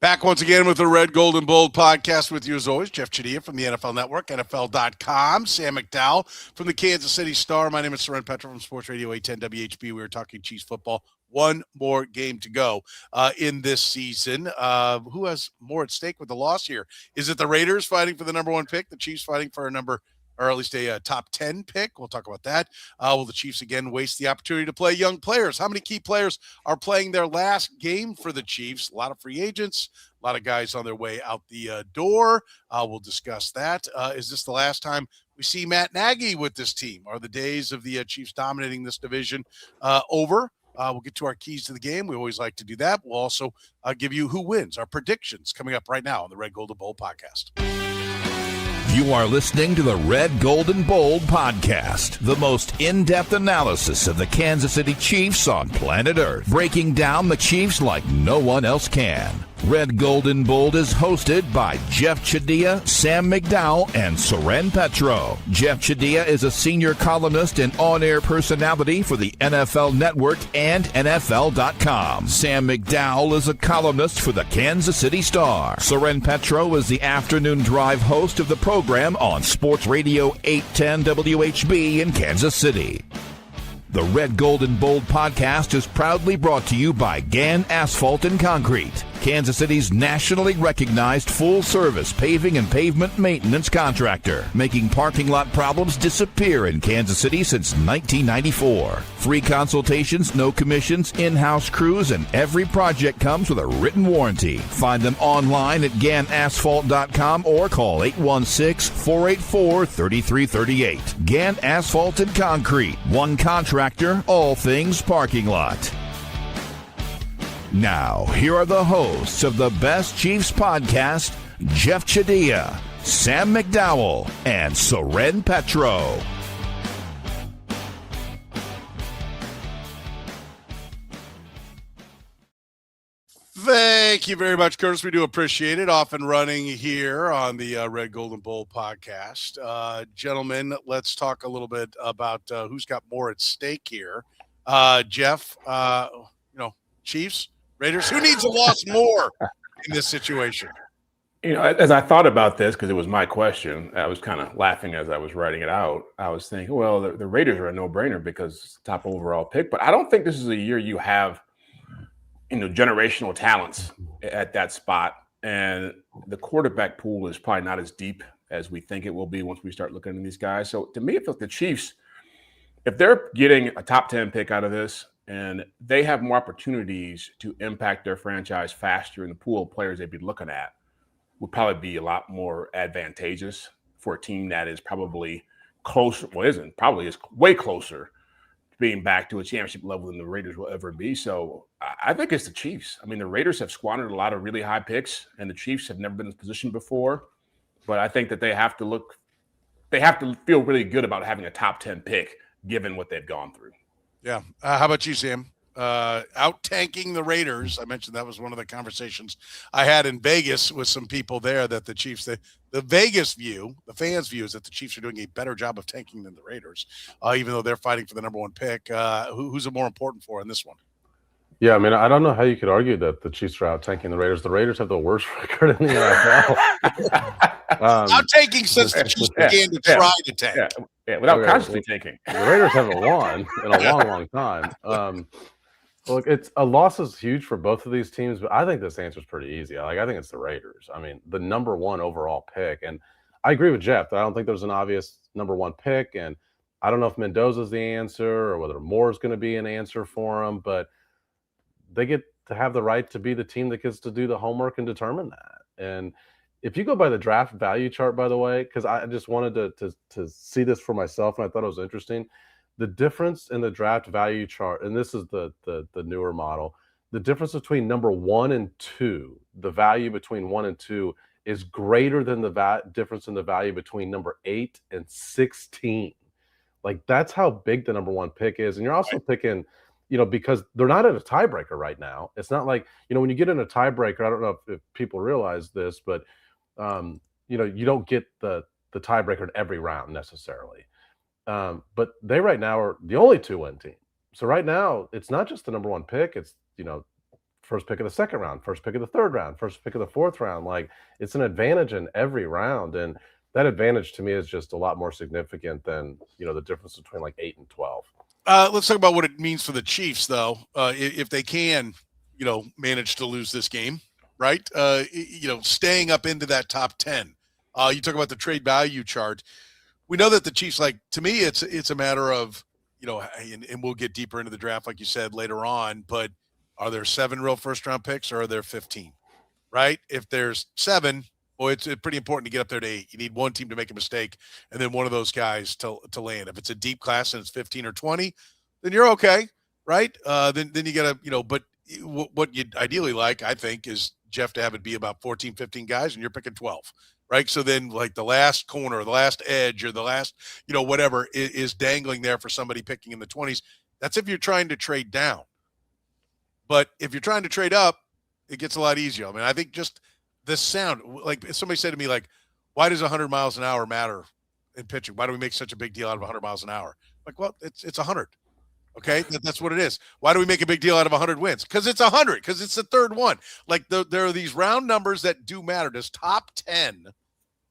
Back once again with the Red, Gold, and Bold podcast with you as always. Jeff Chadiha from the NFL Network, NFL.com. Sam McDowell from the Kansas City Star. My name is Soren, Petro from Sports Radio 810 WHB. We were talking Chiefs football. One more game to go in this season. Who has more at stake with the loss here? Is it the Raiders fighting for the number one pick? The Chiefs fighting for or at least a top 10 pick? We'll talk about that. Will the Chiefs again waste the opportunity to play young players? How many key players are playing their last game for the Chiefs? A lot of free agents, a lot of guys on their way out the door. We'll discuss that. Is this the last time we see Matt Nagy with this team? Are the days of the Chiefs dominating this division over? We'll get to our keys to the game. We always like to do that. We'll also give you who wins, our predictions coming up right now on the Red, Gold, and Bold podcast. You are listening to the Red, Gold, and Bold podcast, the most in-depth analysis of the Kansas City Chiefs on planet Earth, breaking down the Chiefs like no one else can. Red, Gold, and Bold is hosted by Jeff Chadiha, Sam McDowell, and Soren Petro. Jeff Chadiha is a senior columnist and on-air personality for the NFL Network and NFL.com. Sam McDowell is a columnist for the Kansas City Star. Soren Petro is the afternoon drive host of the program on Sports Radio 810 WHB in Kansas City. The Red, Gold, and Bold podcast is proudly brought to you by Gann Asphalt and Concrete, Kansas City's nationally recognized full-service paving and pavement maintenance contractor, making parking lot problems disappear in Kansas City since 1994. Free consultations, no commissions, in-house crews, and every project comes with a written warranty. Find them online at GannAsphalt.com or call 816-484-3338. Gann Asphalt and Concrete, one contractor, all things parking lot. Now, here are the hosts of the Best Chiefs podcast, Jeff Chadiha, Sam McDowell, and Soren Petro. Thank you very much, Curtis. We do appreciate it. Off and running here on the Red, Gold, and Bold podcast. Gentlemen, let's talk a little bit about who's got more at stake here. Jeff, Chiefs, Raiders, who needs a loss more in this situation? As I thought about this, because it was my question, I was kind of laughing as I was writing it out. I was thinking, well, the Raiders are a no-brainer because it's the top overall pick, but I don't think this is a year you have, generational talents at that spot. And the quarterback pool is probably not as deep as we think it will be once we start looking at these guys. So to me, if the Chiefs, if they're getting a top 10 pick out of this, and they have more opportunities to impact their franchise faster in the pool of players they'd be looking at, would probably be a lot more advantageous for a team that is probably closer, probably is way closer to being back to a championship level than the Raiders will ever be. So I think it's the Chiefs. I mean, the Raiders have squandered a lot of really high picks, and the Chiefs have never been in this position before. But I think that they have to feel really good about having a top 10 pick given what they've gone through. Yeah. How about you, Sam? Out-tanking the Raiders. I mentioned that was one of the conversations I had in Vegas with some people there, that the Chiefs, the Vegas view, the fans' view is that the Chiefs are doing a better job of tanking than the Raiders, even though they're fighting for the number one pick. Who's it more important for in this one? Yeah, I mean, I don't know how you could argue that the Chiefs are out-tanking the Raiders. The Raiders have the worst record in the NFL. Out-tanking since the Chiefs began to try to tank. Yeah, without constantly tanking. The Raiders haven't won in a long, long time. Look, a loss is huge for both of these teams, but I think this answer is pretty easy. I think it's the Raiders. I mean, the number one overall pick. And I agree with Jeff that I don't think there's an obvious number one pick. And I don't know if Mendoza's the answer or whether Moore's going to be an answer for him, but they get to have the right to be the team that gets to do the homework and determine that. And if you go by the draft value chart, by the way, because I just wanted to see this for myself, and I thought it was interesting, the difference in the draft value chart, and this is the newer model, the difference between number 1 and 2, the value between 1 and 2 is greater than the difference in the value between number 8 and 16. Like, that's how big the number one pick is. And you're also picking, because they're not in a tiebreaker right now. It's not like, when you get in a tiebreaker, I don't know if people realize this, but, you don't get the tiebreaker in every round necessarily. But they right now are the only 2-win team. So right now, it's not just the number one pick. It's, first pick of the second round, first pick of the third round, first pick of the fourth round. Like, it's an advantage in every round. And that advantage to me is just a lot more significant than, the difference between like 8 and 12. Let's talk about what it means for the Chiefs, though. If they can, manage to lose this game, right? Staying up into that top 10. You talk about the trade value chart. We know that the Chiefs, to me, it's a matter of, and we'll get deeper into the draft, like you said, later on, but are there 7 real first-round picks or are there 15, right? If there's 7, well, it's pretty important to get up there to 8. You need one team to make a mistake and then one of those guys to land. If it's a deep class and it's 15 or 20, then you're okay, right? Then you got to, but what you'd ideally like, I think, is Jeff to have it be about 14, 15 guys and you're picking 12, right? So then the last corner, or the last edge, or the last, whatever is dangling there for somebody picking in the 20s. That's if you're trying to trade down. But if you're trying to trade up, it gets a lot easier. I mean, I think just the sound, like somebody said to me, why does 100 miles an hour matter in pitching? Why do we make such a big deal out of 100 miles an hour? Well, it's 100. Okay, that's what it is. Why do we make a big deal out of 100 wins? Because it's 100. Because it's the third one. There are these round numbers that do matter. Does top 10?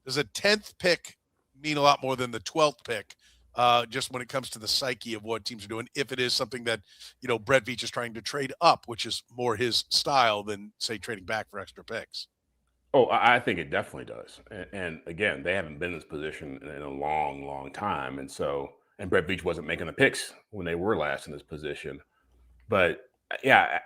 Does a 10th pick mean a lot more than the 12th pick? Just when it comes to the psyche of what teams are doing, if it is something that, Brett Veach is trying to trade up, which is more his style than, say, trading back for extra picks. Oh, I think it definitely does. And again, they haven't been in this position in a long, long time. And Brett Veach wasn't making the picks when they were last in this position. But yeah,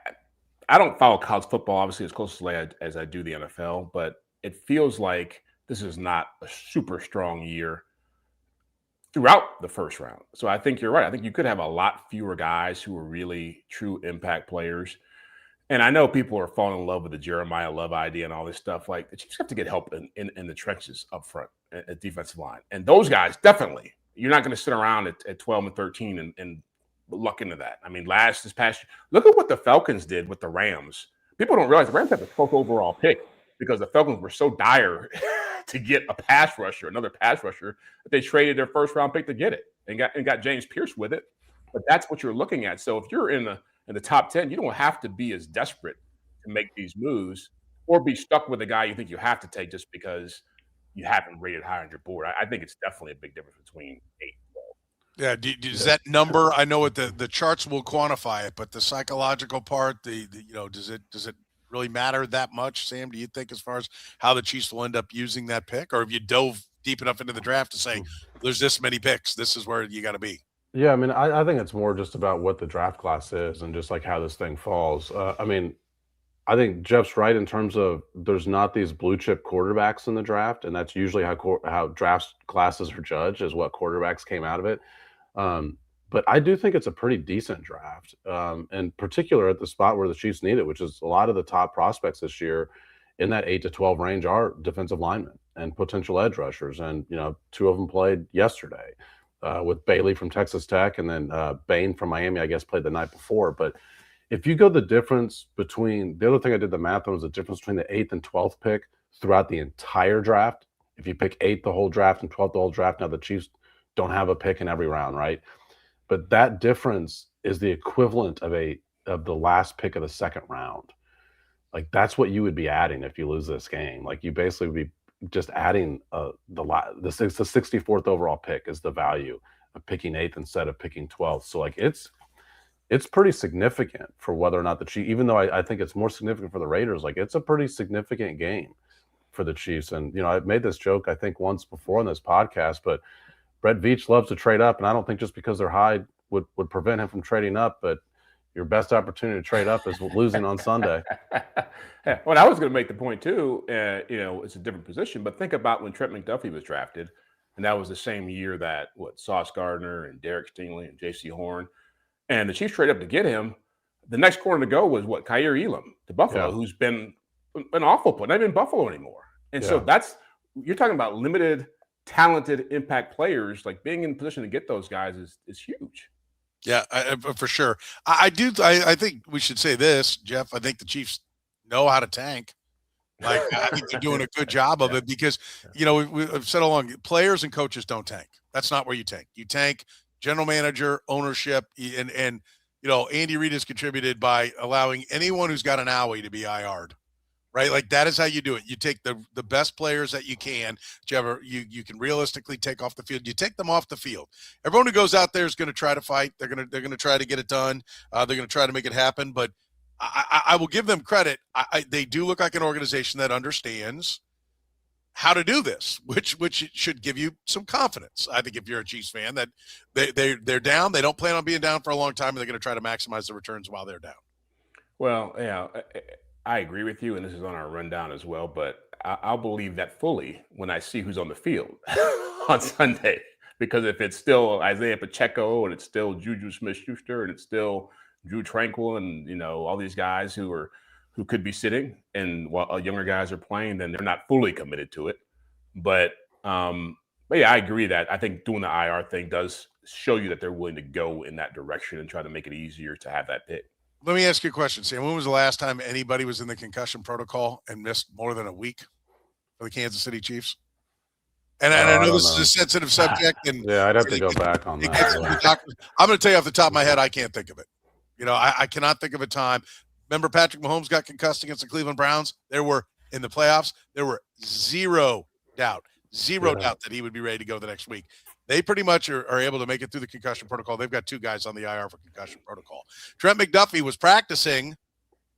I don't follow college football, obviously, as closely as I do the NFL, but it feels like this is not a super strong year throughout the first round. So I think you're right. I think you could have a lot fewer guys who are really true impact players. And I know people are falling in love with the Jeremiah Love idea and all this stuff. Like, the Chiefs have to get help in the trenches up front at defensive line. And those guys, definitely. You're not going to sit around at 12 and 13 and luck into that. I mean, this past year, look at what the Falcons did with the Rams. People don't realize the Rams had the 12th overall pick because the Falcons were so dire to get another pass rusher, that they traded their first round pick to get it and got James Pierce with it. But that's what you're looking at. So if you're in the top 10, you don't have to be as desperate to make these moves or be stuck with a guy you think you have to take just because you haven't rated higher on your board. I think it's definitely a big difference between 8 and 12. Yeah. Does that number, I know what the charts will quantify it, but the psychological part, does it really matter that much, Sam? Do you think, as far as how the Chiefs will end up using that pick, or have you dove deep enough into the draft to say there's this many picks, this is where you got to be? Yeah, I mean, I think it's more just about what the draft class is and just like how this thing falls. I mean, I think Jeff's right in terms of there's not these blue chip quarterbacks in the draft, and that's usually how draft classes are judged, is what quarterbacks came out of it. But I do think it's a pretty decent draft, in particular at the spot where the Chiefs need it, which is a lot of the top prospects this year in that 8 to 12 range are defensive linemen and potential edge rushers. And, 2 of them played yesterday with Bailey from Texas Tech, and then Bain from Miami, I guess, played the night before. But if you go the difference between – the other thing I did the math on was the difference between the 8th and 12th pick throughout the entire draft. If you pick 8th the whole draft and 12th the whole draft, now the Chiefs don't have a pick in every round, right? But that difference is the equivalent of the last pick of the second round. Like, that's what you would be adding if you lose this game. Like, you basically would be just adding the 64th overall pick is the value of picking 8th instead of picking 12th. So, like, it's pretty significant for whether or not the Chiefs, even though I think it's more significant for the Raiders, like, it's a pretty significant game for the Chiefs. And, I've made this joke, I think, once before on this podcast, but Brett Veach loves to trade up, and I don't think just because they're high would prevent him from trading up, but your best opportunity to trade up is losing on Sunday. Well, I was going to make the point, too, it's a different position, but think about when Trent McDuffie was drafted, and that was the same year that, Sauce Gardner and Derek Stingley and J.C. Horn, and the Chiefs traded up to get him. The next corner to go was, Khair Elam to Buffalo, who's been an awful player, not even in Buffalo anymore. And so you're talking about limited – talented impact players. Like, being in position to get those guys is huge. Yeah, for sure. I think we should say this, Jeff. I think the Chiefs know how to tank. Like, I think they're doing a good job of it because, we've said all along, players and coaches don't tank. That's not where you tank. You tank general manager, ownership, and Andy Reid has contributed by allowing anyone who's got an owie to be IR'd. Right, like that is how you do it. You take the best players that you can, you can realistically take off the field. You take them off the field. Everyone who goes out there is going to try to fight. They're going to try to get it done. They're going to try to make it happen. But I will give them credit. They do look like an organization that understands how to do this, which should give you some confidence. I think if you're a Chiefs fan, that they're down. They don't plan on being down for a long time, and they're going to try to maximize the returns while they're down. Well, yeah. I agree with you, and this is on our rundown as well, but I'll believe that fully when I see who's on the field on Sunday. Because if it's still Isaiah Pacheco and it's still JuJuSmith-Schuster and it's still Drew Tranquil and, all these guys who could be sitting and while younger guys are playing, then they're not fully committed to it. But yeah, I agree that I think doing the IR thing does show you that they're willing to go in that direction and try to make it easier to have that pick. Let me ask you a question, Sam. When was the last time anybody was in the concussion protocol and missed more than a week for the Kansas City Chiefs? And I know this is a sensitive subject. And yeah, I'd have to go back on that. I'm going to tell you off the top of my head, I can't think of it. I cannot think of a time. Remember Patrick Mahomes got concussed against the Cleveland Browns? In the playoffs, there were zero doubt that he would be ready to go the next week. They pretty much are able to make it through the concussion protocol. They've got 2 guys on the IR for concussion protocol. Trent McDuffie was practicing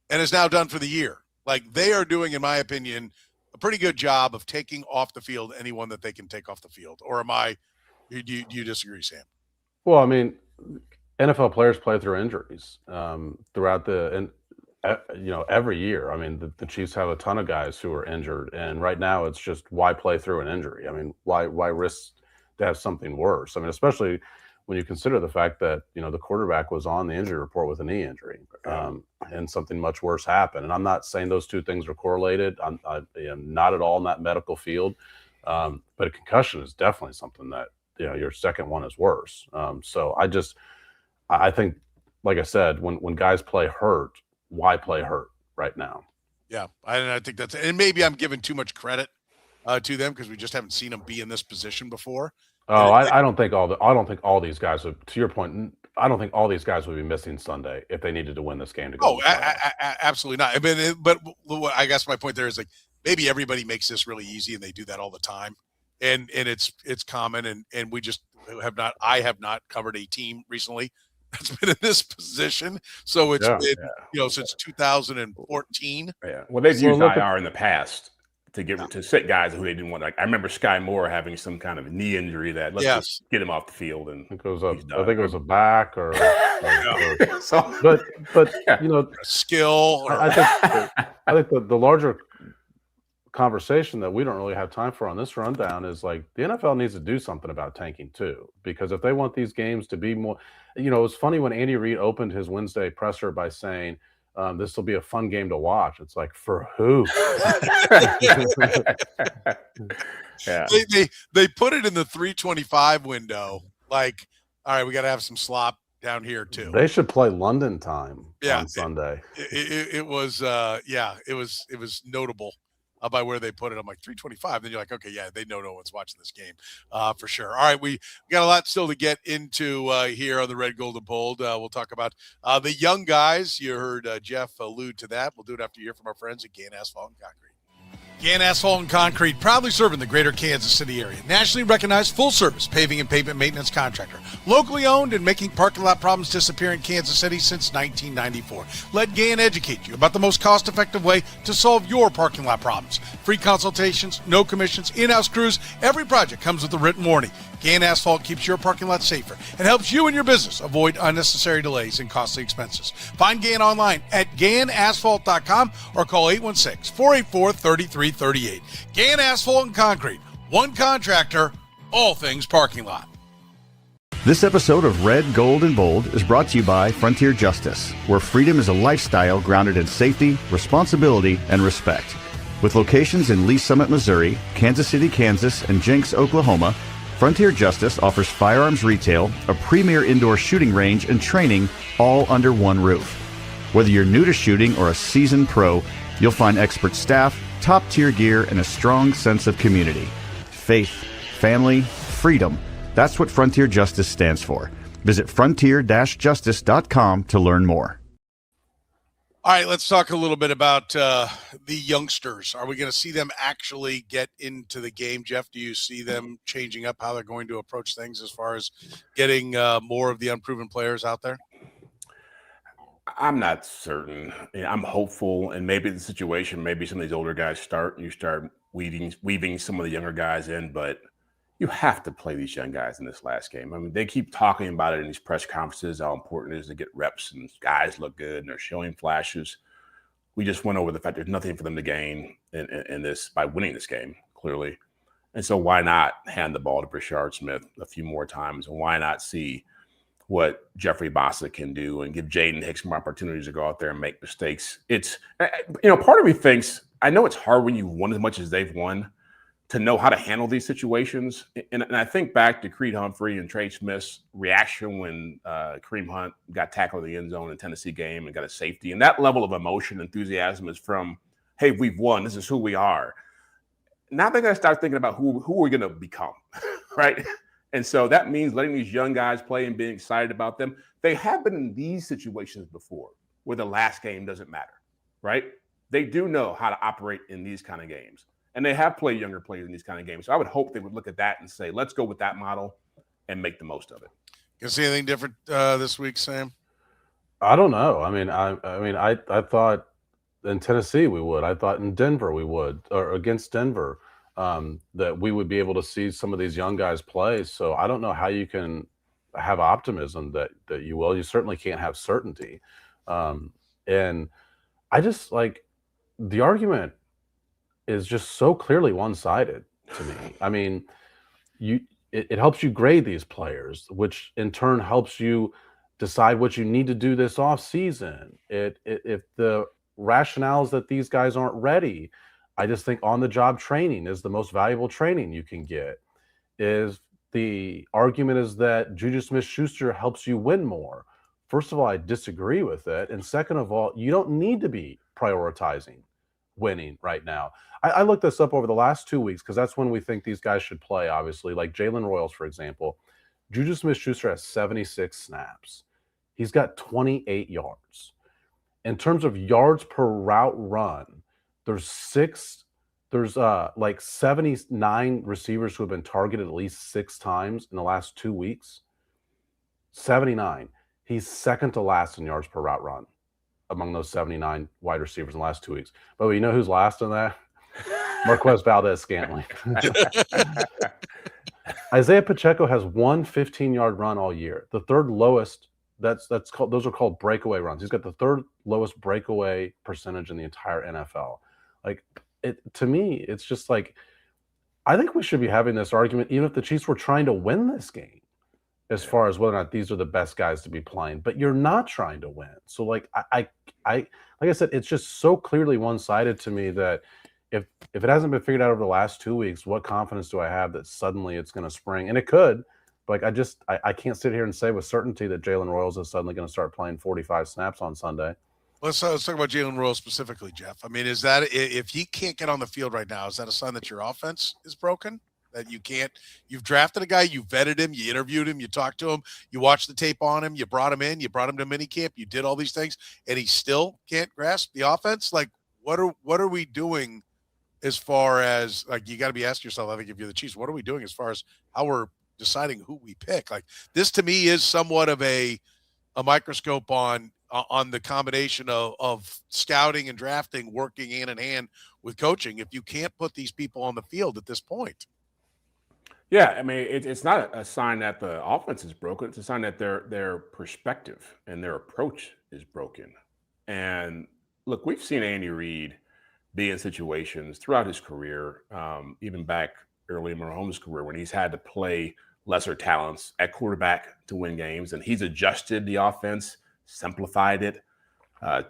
and is now done for the year. Like, they are doing, in my opinion, a pretty good job of taking off the field anyone that they can take off the field. Or do you disagree, Sam? Well, I mean, NFL players play through injuries throughout every year. I mean, the Chiefs have a ton of guys who are injured, and right now it's just why play through an injury? I mean, why risk to have something worse? I mean, especially when you consider the fact that, the quarterback was on the injury report with a knee injury, and something much worse happened. And I'm not saying those two things are correlated. I'm not at all in that medical field. But a concussion is definitely something that, your second one is worse. So I think, like I said, when guys play hurt, why play hurt right now? Yeah. I think that's, and maybe I'm giving too much credit to them because we just haven't seen them be in this position before. Oh, I don't think all these guys would, to your point, I don't think all these guys would be missing Sunday if they needed to win this game to go. Oh, absolutely not. I mean, but I guess my point there is, like, maybe everybody makes this really easy and they do that all the time. And it's common. And we just I have not covered a team recently that's been in this position. So it's been, since 2014. Yeah. Well, they've used IR in the past to sit guys who they didn't want. Like, I remember Sky Moore having some kind of knee injury that let's just get him off the field. And I think it was a back or so, but skill. I think the larger conversation that we don't really have time for on this rundown is, like, the NFL needs to do something about tanking too, because if they want these games to be more, it was funny when Andy Reid opened his Wednesday presser by saying, this will be a fun game to watch. It's like, for who? Yeah. They put it in the 3:25 window. Like, all right, we got to have some slop down here too. They should play London time on Sunday. It was notable by where they put it. I'm like, 3:25. Then you're like, okay, yeah, they know no one's watching this game for sure. All right, we got a lot still to get into here on the Red, Gold, and Bold. We'll talk about the young guys. You heard Jeff allude to that. We'll do it after you hear from our friends at Gann Asphalt and Concrete. Gann Asphalt and Concrete, proudly serving the greater Kansas City area. Nationally recognized full-service paving and pavement maintenance contractor. Locally owned and making parking lot problems disappear in Kansas City since 1994. Let Gann educate you about the most cost-effective way to solve your parking lot problems. Free consultations, no commissions, in-house crews. Every project comes with a written warning. Gann Asphalt keeps your parking lot safer and helps you and your business avoid unnecessary delays and costly expenses. Find Gann online at GannAsphalt.com or call 816-484-3338. Gann Asphalt and Concrete. One contractor, all things parking lot. This episode of Red, Gold, and Bold is brought to you by Frontier Justice, where freedom is a lifestyle grounded in safety, responsibility, and respect. With locations in Lee Summit, Missouri, Kansas City, Kansas, and Jenks, Oklahoma, Frontier Justice offers firearms retail, a premier indoor shooting range, and training, all under one roof. Whether you're new to shooting or a seasoned pro, you'll find expert staff, top-tier gear, and a strong sense of community. Faith, family, freedom. That's what Frontier Justice stands for. Visit frontier-justice.com to learn more. All right, let's talk a little bit about the youngsters. Are we going to see them actually get into the game, Jeff? Do you see them changing up how they're going to approach things as far as getting more of the unproven players out there? I'm not certain. I'm hopeful, and maybe the situation, maybe some of these older guys start, and you start weaving some of the younger guys in, but you have to play these young guys in this last game. I mean, they keep talking about it in these press conferences, how important it is to get reps and guys look good and they're showing flashes. We just went over the fact there's nothing for them to gain in this by winning this game, clearly. And so why not hand the ball to Brashard Smith a few more times? And why not see what Jeffrey Bossa can do and give Jaden Hicks more opportunities to go out there and make mistakes? It's, part of me thinks, I know it's hard when you won as much as they've won to know how to handle these situations. And I think back to Creed Humphrey and Trey Smith's reaction when Kareem Hunt got tackled in the end zone in the Tennessee game and got a safety. And that level of emotion, enthusiasm is from, hey, we've won. This is who we are. Now they're going to start thinking about who we're going to become, right? And so that means letting these young guys play and being excited about them. They have been in these situations before where the last game doesn't matter, right? They do know how to operate in these kind of games. And they have played younger players in these kind of games. So I would hope they would look at that and say, let's go with that model and make the most of it. You see anything different this week, Sam? I don't know. I thought in Tennessee we would. I thought in Denver we would, or against Denver, that we would be able to see some of these young guys play. So I don't know how you can have optimism that you will. You certainly can't have certainty. And I just the argument is just so clearly one-sided to me. I mean, it helps you grade these players, which in turn helps you decide what you need to do this off season. If the rationale is that these guys aren't ready, I just think on-the-job training is the most valuable training you can get. Is the argument is that JuJuSmith-Schuster helps you win more. First of all, I disagree with it. And second of all, you don't need to be prioritizing winning right now. I looked this up over the last 2 weeks because that's when we think these guys should play, obviously. Like Jalen Royals, for example. JuJuSmith-Schuster has 76 snaps. He's got 28 yards. In terms of yards per route run, there's 79 receivers who have been targeted at least 6 times in the last 2 weeks. 79. He's second to last in yards per route run among those 79 wide receivers in the last 2 weeks. But you know who's last in that? Marquez Valdez-Scantling. Isaiah Pacheco has one 15-yard run all year. The third lowest, those are called breakaway runs. He's got the third lowest breakaway percentage in the entire NFL. To me, it's just I think we should be having this argument even if the Chiefs were trying to win this game as far as whether or not these are the best guys to be playing. But you're not trying to win. So like I said, it's just so clearly one-sided to me that if it hasn't been figured out over the last 2 weeks, what confidence do I have that suddenly it's going to spring? And it could. But I can't sit here and say with certainty that Jalen Royals is suddenly going to start playing 45 snaps on Sunday. Let's talk about Jalen Royals specifically, Jeff. I mean, is that if he can't get on the field right now, is that a sign that your offense is broken? That you've drafted a guy, you vetted him, you interviewed him, you talked to him, you watched the tape on him, you brought him in, you brought him to minicamp, you did all these things, and he still can't grasp the offense? What are we doing as far as you got to be asking yourself, I think if you're the Chiefs, what are we doing as far as how we're deciding who we pick? This to me is somewhat of a microscope on the combination of scouting and drafting working hand in hand with coaching if you can't put these people on the field at this point. Yeah, I mean, it's not a sign that the offense is broken. It's a sign that their perspective and their approach is broken. And look, we've seen Andy Reid be in situations throughout his career, even back early in Mahomes' career, when he's had to play lesser talents at quarterback to win games. And he's adjusted the offense, simplified it.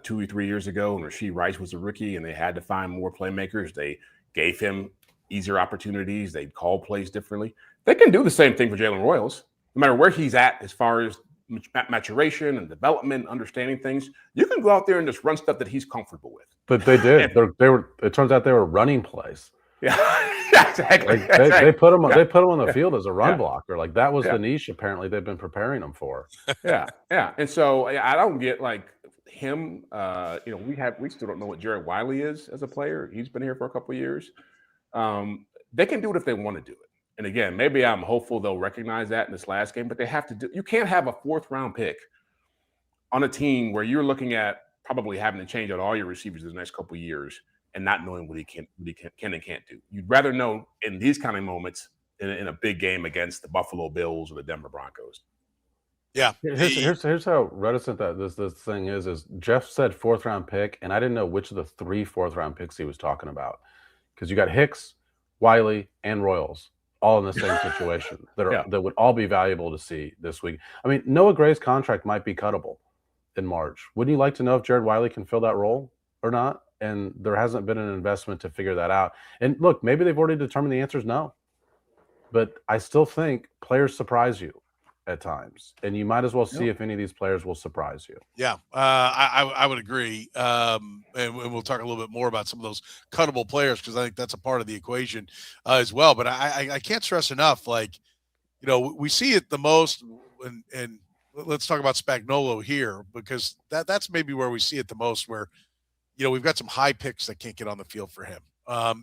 2 or 3 years ago when Rashee Rice was a rookie and they had to find more playmakers, they gave him easier opportunities. They call plays differently. They can do the same thing for Jalen Royals. No matter where he's at as far as maturation and development, understanding things, you can go out there and just run stuff that he's comfortable with. But they did. They were. It turns out they were running plays. Yeah. Yeah, exactly. Like they put him on the field as a run Yeah. blocker. Like that was Yeah. the niche apparently they've been preparing him for. Yeah. And so I don't get like him. We still don't know what Jared Wiley is as a player. He's been here for a couple of years. They can do it if they want to do it. And again, maybe I'm hopeful they'll recognize that in this last game, but they have to do. You can't have a 4th round pick on a team where you're looking at probably having to change out all your receivers in the next couple of years and not knowing what he can and can't do. You'd rather know in these kind of moments in a big game against the Buffalo Bills or the Denver Broncos. Yeah. Here's how reticent that this thing is Jeff said 4th round pick, and I didn't know which of the 3 4th round picks he was talking about. Because you got Hicks, Wiley, and Royals all in the same situation that would all be valuable to see this week. I mean, Noah Gray's contract might be cuttable in March. Wouldn't you like to know if Jared Wiley can fill that role or not? And there hasn't been an investment to figure that out. And look, maybe they've already determined the answer is no. But I still think players surprise you at times, and you might as well see if any of these players will surprise you. Yeah, I would agree. And we'll talk a little bit more about some of those cuttable players because I think that's a part of the equation as well. But I can't stress enough, like, we see it the most, and let's talk about Spagnuolo here because that's maybe where we see it the most, where, we've got some high picks that can't get on the field for him.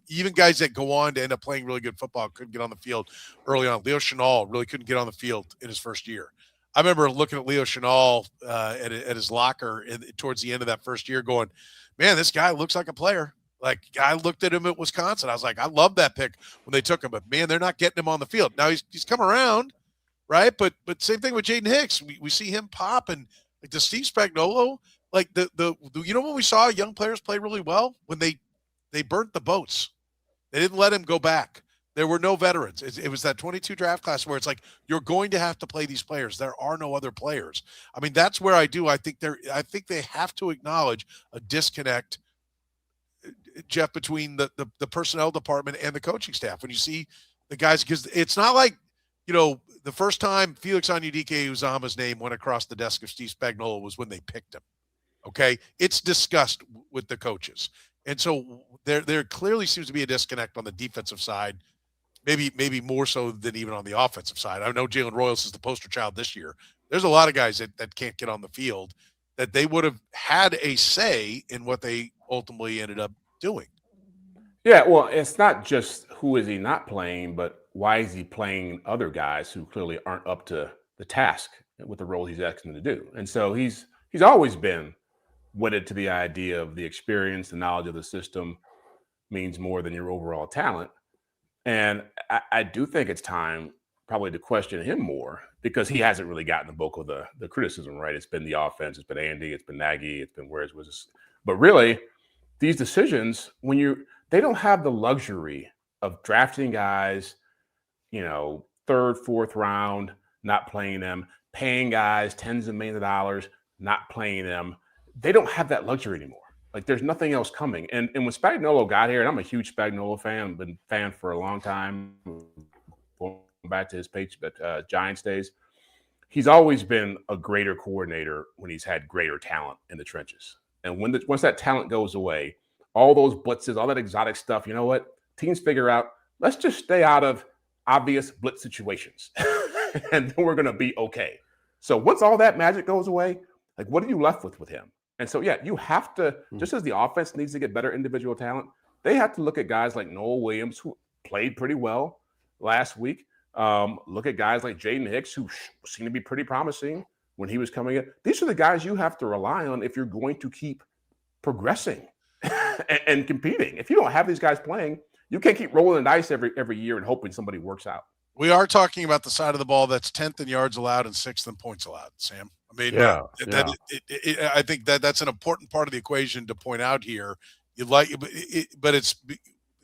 Even guys that go on to end up playing really good football couldn't get on the field early on. Leo Chenal really couldn't get on the field in his first year. I remember looking at Leo Chenal at his locker towards the end of that first year going, man, this guy looks like a player. Like, I looked at him at Wisconsin. I was like, I love that pick when they took him, but man, they're not getting him on the field. Now he's come around, right? But same thing with Jaden Hicks. We see him pop, and like the Steve Spagnuolo, like the when we saw young players play really well when they burnt the boats. They didn't let him go back. There were no veterans. It was that 22 draft class where it's like, you're going to have to play these players. There are no other players. I mean, that's where I think they have to acknowledge a disconnect, Jeff, between the personnel department and the coaching staff. When you see the guys, because it's not like, the first time Felix Onyeudike-Uzomah's name went across the desk of Steve Spagnuolo was when they picked him. Okay. It's discussed with the coaches. And so there clearly seems to be a disconnect on the defensive side, maybe more so than even on the offensive side. I know Jalen Royals is the poster child this year. There's a lot of guys that can't get on the field that they would have had a say in what they ultimately ended up doing. Yeah, well, it's not just who is he not playing, but why is he playing other guys who clearly aren't up to the task with the role he's asking them to do. And so he's always been wedded to the idea of the experience, the knowledge of the system means more than your overall talent. And I do think it's time probably to question him more because he hasn't really gotten the bulk of the criticism, right? It's been the offense, it's been Andy, it's been Nagy, it's been where's was this. But really, these decisions, they don't have the luxury of drafting guys, third, fourth round, not playing them, paying guys tens of millions of dollars, not playing them. They don't have that luxury anymore. Like, there's nothing else coming. And when Spagnuolo got here, and I'm a huge Spagnuolo fan, been a fan for a long time, going back to his Giants days, he's always been a greater coordinator when he's had greater talent in the trenches. And once that talent goes away, all those blitzes, all that exotic stuff, you know what? Teams figure out, let's just stay out of obvious blitz situations, and then we're going to be okay. So once all that magic goes away, like, what are you left with him? And so, yeah, you have to, just as the offense needs to get better individual talent, they have to look at guys like Noah Williams, who played pretty well last week. Look at guys like Jaden Hicks, who seemed to be pretty promising when he was coming in. These are the guys you have to rely on if you're going to keep progressing and competing. If you don't have these guys playing, you can't keep rolling the dice every year and hoping somebody works out. We are talking about the side of the ball that's 10th in yards allowed and 6th in points allowed, Sam. I mean, I think that's an important part of the equation to point out here. But it's,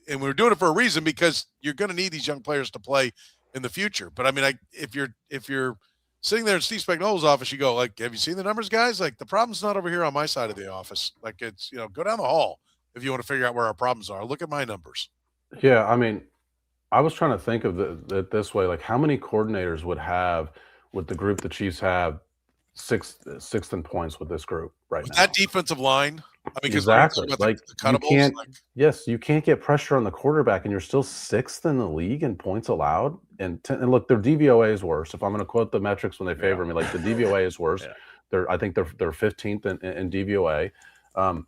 and we're doing it for a reason because you're going to need these young players to play in the future. But I mean, if you're sitting there in Steve Spagnuolo's office, you go like, "Have you seen the numbers, guys? Like, the problem's not over here on my side of the office. Like, it's go down the hall if you want to figure out where our problems are. Look at my numbers." Yeah, I mean, I was trying to think of it this way: like, how many coordinators would have with the group the Chiefs have sixth in points with this group right now? That defensive line, I mean, because Exactly. like the you cuttables. can't. Yes, you can't get pressure on the quarterback, and you're still 6th in the league in points allowed. And look, their DVOA is worse. If I'm going to quote the metrics when they favor me, like the DVOA is worse. I think they're 15th in DVOA.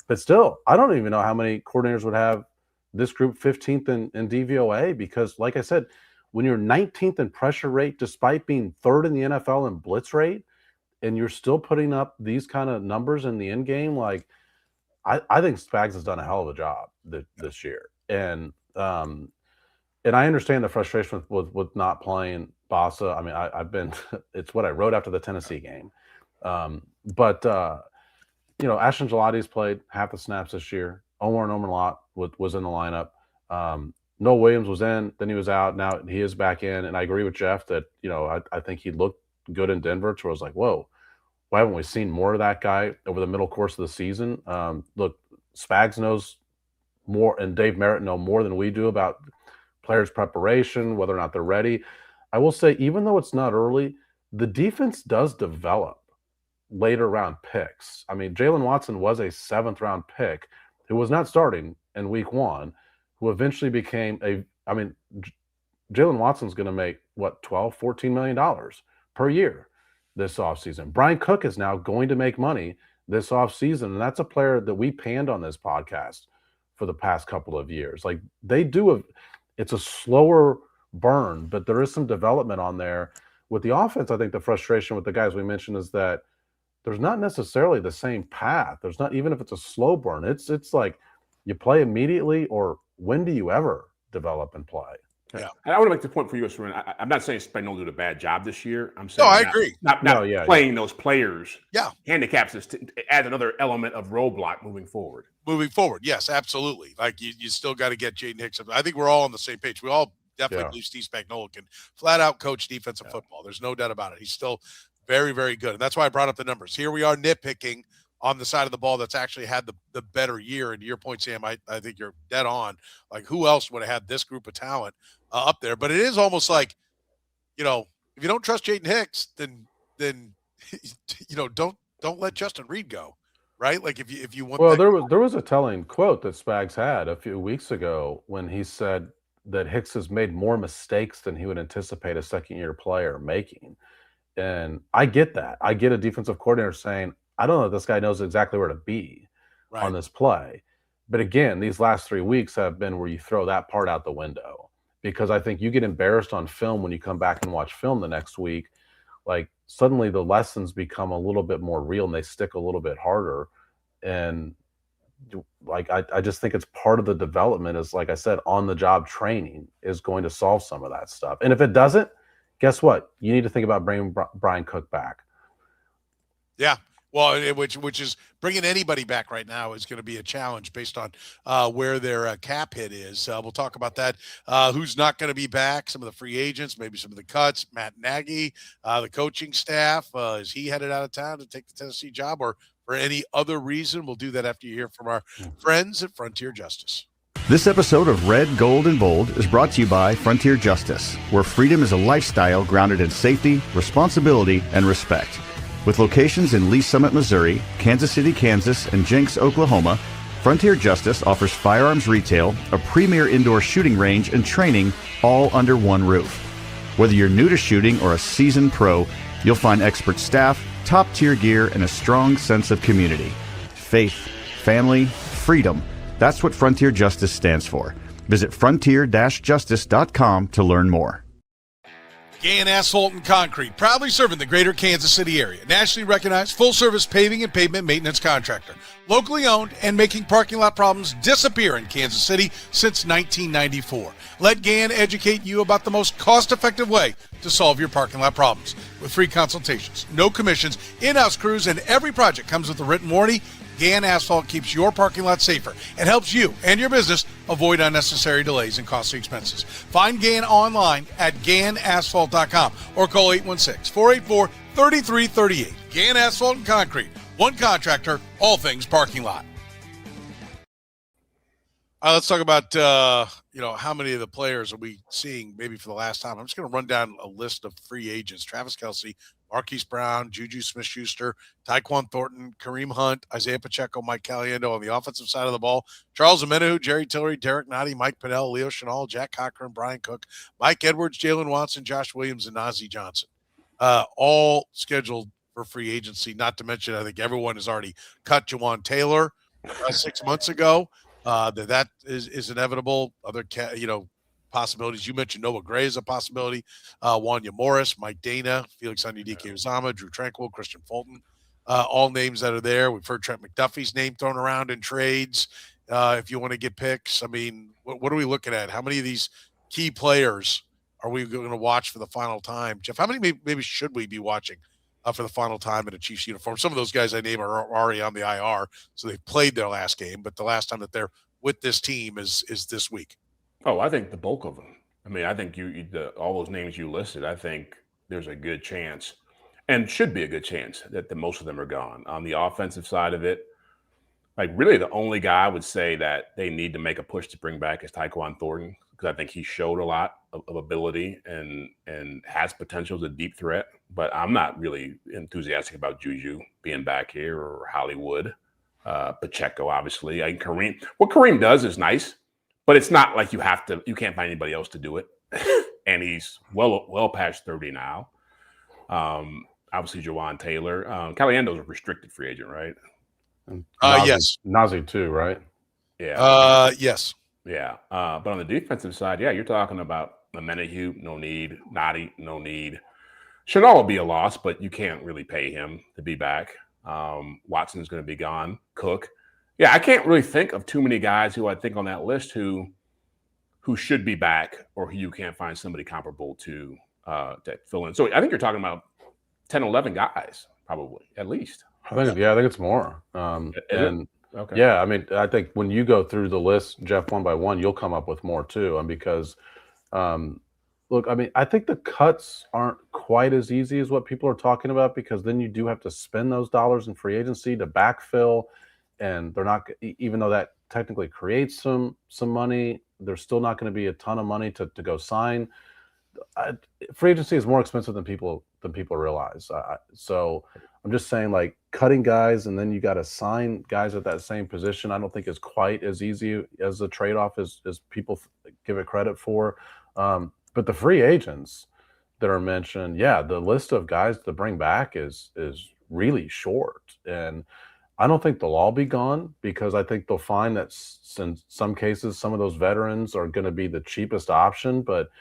But still, I don't even know how many coordinators would have this group 15th in DVOA, because, like I said, when you're 19th in pressure rate, despite being 3rd in the NFL in blitz rate, and you're still putting up these kind of numbers in the end game, like I think Spags has done a hell of a job this year. And I understand the frustration with not playing Bossa. I mean, I've been it's what I wrote after the Tennessee game. But Ashton Gelati's played half the snaps this year. Omar Nomalot was in the lineup. Noah Williams was in, then he was out. Now he is back in. And I agree with Jeff that, I think he looked good in Denver, to where I was like, whoa, why haven't we seen more of that guy over the middle course of the season? Look, Spags knows more, and Dave Merritt know more than we do about players' preparation, whether or not they're ready. I will say, even though it's not early, the defense does develop later round picks. I mean, Jalen Watson was a 7th-round pick who was not starting in week 1, who eventually became Jalen Watson's going to make, $12, $14 million per year this offseason. Brian Cook is now going to make money this offseason, and that's a player that we panned on this podcast for the past couple of years. Like, it's a slower burn, but there is some development on there. With the offense, I think the frustration with the guys we mentioned is that there's not necessarily the same path. There's not, even if it's a slow burn, it's like you play immediately, or when do you ever develop and play? Yeah. And I want to make the point for you, Soren. I'm not saying Spagnolo did a bad job this year. I'm saying I agree. Not playing those players. Yeah. Handicaps is to add another element of roadblock moving forward. Yes, absolutely. Like, you still got to get Jaden Hicks. I think we're all on the same page. We all definitely believe Steve Spagnolo can flat out coach defensive football. There's no doubt about it. He's still very, very good. And that's why I brought up the numbers. Here we are nitpicking on the side of the ball that's actually had the better year. And to your point, Sam, I think you're dead on. Like, who else would have had this group of talent up there? But it is almost like, if you don't trust Jaden Hicks, then don't let Justin Reed go, right? Like, if you want. Well, there was a telling quote that Spags had a few weeks ago when he said that Hicks has made more mistakes than he would anticipate a second-year player making. And I get that. I get a defensive coordinator saying, I don't know if this guy knows exactly where to be on this play. But again, these last 3 weeks have been where you throw that part out the window, because I think you get embarrassed on film when you come back and watch film the next week. Like, suddenly the lessons become a little bit more real and they stick a little bit harder. And like, I just think it's part of the development is, like I said, on the job training is going to solve some of that stuff. And if it doesn't, guess what? You need to think about bringing Brian Cook back. Yeah. Well, which is bringing anybody back right now is going to be a challenge based on where their cap hit is. We'll talk about that. Who's not going to be back? Some of the free agents, maybe some of the cuts. Matt Nagy, the coaching staff. Is he headed out of town to take the Tennessee job, or for any other reason? We'll do that after you hear from our friends at Frontier Justice. This episode of Red, Gold, and Bold is brought to you by Frontier Justice, where freedom is a lifestyle grounded in safety, responsibility, and respect. With locations in Lee Summit, Missouri, Kansas City, Kansas, and Jenks, Oklahoma, Frontier Justice offers firearms retail, a premier indoor shooting range, and training, all under one roof. Whether you're new to shooting or a seasoned pro, you'll find expert staff, top-tier gear, and a strong sense of community. Faith, family, freedom. That's what Frontier Justice stands for. Visit frontier-justice.com to learn more. Gann Asphalt and Concrete, proudly serving the greater Kansas City area. Nationally recognized full-service paving and pavement maintenance contractor. Locally owned and making parking lot problems disappear in Kansas City since 1994. Let Gann educate you about the most cost-effective way to solve your parking lot problems. With free consultations, no commissions, in-house crews, and every project comes with a written warranty, Gann Asphalt keeps your parking lot safer and helps you and your business avoid unnecessary delays and costly expenses. Find Gann online at GannAsphalt.com or call 816-484-3338. Gann Asphalt and Concrete. One contractor, all things parking lot. Let's talk about how many of the players are we seeing maybe for the last time. I'm just going to run down a list of free agents: Travis Kelce, Marquise Brown, JuJuSmith-Schuster, Tyquan Thornton, Kareem Hunt, Isaiah Pacheco, Mike Caliendo on the offensive side of the ball, Charles Omenihu, Jerry Tillery, Derek Nottie, Mike Pinnell, Leo Chenal, Jack Cochran, Brian Cook, Mike Edwards, Jalen Watson, Josh Williams, and Najee Johnson. All scheduled for free agency. Not to mention, I think everyone has already cut Jawan Taylor 6 months ago. That is inevitable. Other possibilities. You mentioned Noah Gray is a possibility. Wanya Morris, Mike Dana, Felix Anudike-Uzama, Drew Tranquill, Christian Fulton. All names that are there. We've heard Trent McDuffie's name thrown around in trades. If you want to get picks, I mean, what are we looking at? How many of these key players are we going to watch for the final time? Jeff, how many maybe should we be watching for the final time in a Chiefs uniform? Some of those guys I name are already on the IR, so they've played their last game, but the last time that they're with this team is this week. Oh, I think the bulk of them. I mean, I think all those names you listed, I think there's a good chance, and should be a good chance, that most of them are gone. On the offensive side of it, like really the only guy I would say that they need to make a push to bring back is Tyquan Thornton, because I think he showed a lot of ability and has potential as a deep threat. But I'm not really enthusiastic about Juju being back here, or Hollywood. Pacheco, obviously. What Kareem does is nice, but it's not like you can't find anybody else to do it. And he's well past 30 now. Obviously, Jawan Taylor. Caliendo's a restricted free agent, right? Yes. Najee too, right? Yeah. Yes. Yeah. But on the defensive side, yeah, you're talking about Omenihu, no need. Nottie, no need. Chenal will be a loss, but you can't really pay him to be back. Watson's going to be gone. Cook. Yeah, I can't really think of too many guys who I think on that list who should be back, or who you can't find somebody comparable to fill in. So I think you're talking about 10, 11 guys, probably, at least. I think it's more. Okay. Yeah, I mean, I think when you go through the list, Jeff, one by one, you'll come up with more too. And because look, I mean, I think the cuts aren't quite as easy as what people are talking about, because then you do have to spend those dollars in free agency to backfill, and they're not, even though that technically creates some money, there's still not going to be a ton of money to go sign. Free agency is more expensive than people realize. So I'm just saying, like, cutting guys and then you got to sign guys at that same position, I don't think is quite as easy as the trade-off as people give it credit for. But the free agents that are mentioned, yeah, the list of guys to bring back is really short. And I don't think they'll all be gone, because I think they'll find that in some cases, some of those veterans are going to be the cheapest option. But